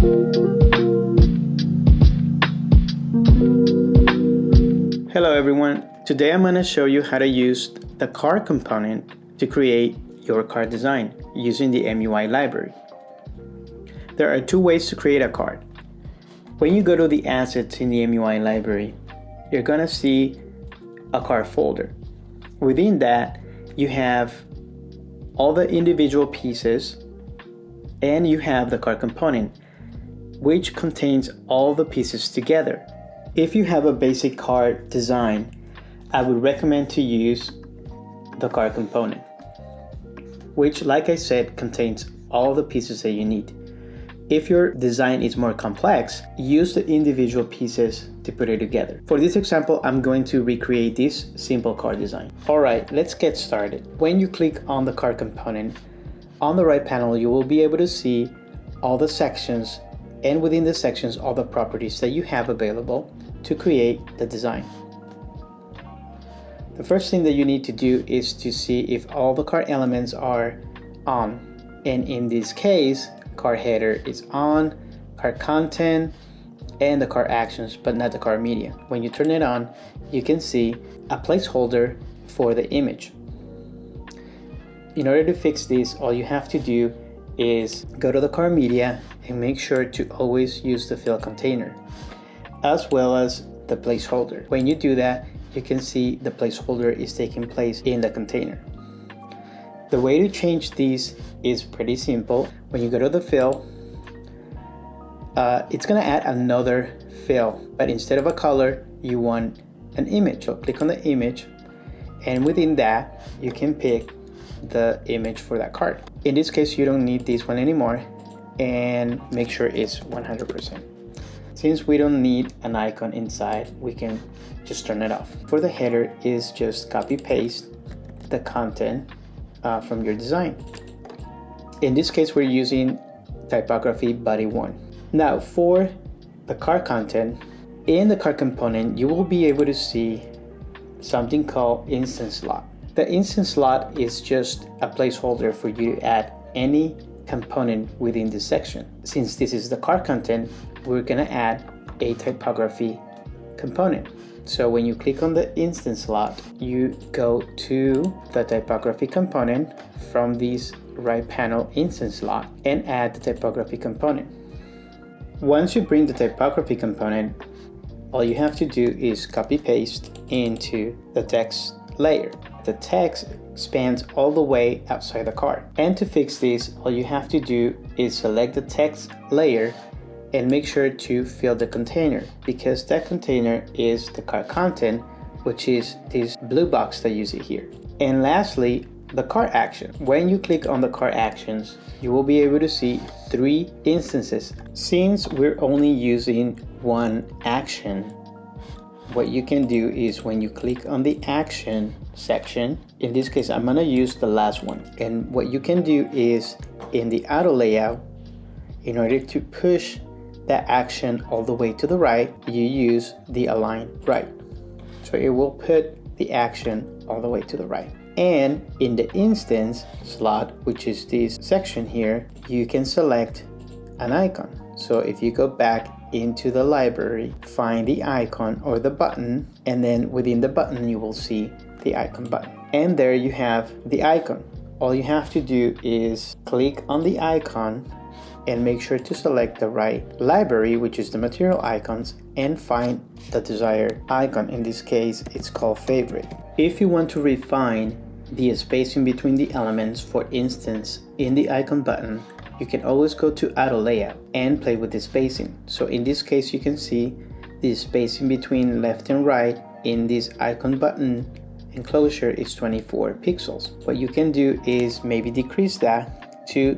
Hello everyone, today I'm going to show you how to use the card component to create your card design using the MUI library. There are two ways to create a card. When you go to the assets in the MUI library, you're going to see a card folder. Within that, you have all the individual pieces and you have the card component, which contains all the pieces together. If you have a basic card design, I would recommend to use the card component, which, like I said, contains all the pieces that you need. If your design is more complex, use the individual pieces to put it together. For this example, I'm going to recreate this simple card design. Alright, let's get started. When you click on the card component, on the right panel, you will be able to see all the sections, and within the sections, all the properties that you have available to create the design. The first thing that you need to do is to see if all the card elements are on. And in this case, card header is on, card content, and the card actions, but not the card media. When you turn it on, you can see a placeholder for the image. In order to fix this, all you have to do is go to the card media and make sure to always use the fill container as well as the placeholder. When you do that, you can see the placeholder is taking place in the container. The way to change these is pretty simple. When you go to the fill, it's going to add another fill, but instead of a color, you want an image. So click on the image, and within that, you can pick the image for that card. In this case, you don't need this one anymore, and make sure it's 100%. Since we don't need an icon inside, we can just turn it off. For the header is just copy paste the content from your design. In this case, we're using typography body 1. Now for the card content, in the card component, you will be able to see something called instance slot. The instance slot is just a placeholder for you to add any component within this section. Since this is the card content, we're gonna add a typography component. So when you click on the instance slot, you go to the typography component from this right panel instance slot and add the typography component. Once you bring the typography component, all you have to do is copy paste into the text layer. The text expands all the way outside the card. And to fix this, all you have to do is select the text layer and make sure to fill the container, because that container is the card content, which is this blue box that you see here. And lastly, the card action. When you click on the card actions, you will be able to see 3 instances. Since we're only using one action, what you can do is when you click on the action section, in this case I'm gonna use the last one, and what you can do is in the auto layout, in order to push that action all the way to the right, you use the align right. So it will put the action all the way to the right. And in the instance slot, which is this section here, you can select an icon. So if you go back into the library, find the icon or the button, and then within the button you will see the icon button. And there you have the icon. All you have to do is click on the icon and make sure to select the right library, which is the material icons, and find the desired icon. In this case, it's called favorite. If you want to refine the spacing between the elements, for instance, in the icon button, you can always go to auto layout and play with the spacing. So in this case, you can see the spacing between left and right in this icon button enclosure is 24 pixels. What you can do is maybe decrease that to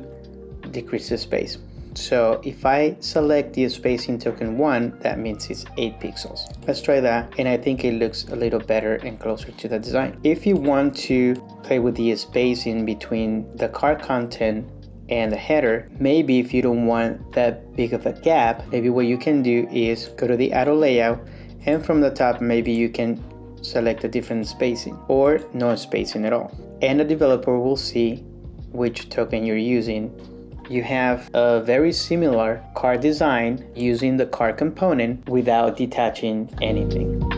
decrease the space. So if I select the spacing token 1, that means it's 8 pixels. Let's try that, and I think it looks a little better and closer to the design. If you want to play with the spacing between the card content and the header, maybe if you don't want that big of a gap, maybe what you can do is go to the auto layout, and from the top maybe you can select a different spacing or no spacing at all, and the developer will see which token you're using you have a very similar card design using the card component without detaching anything.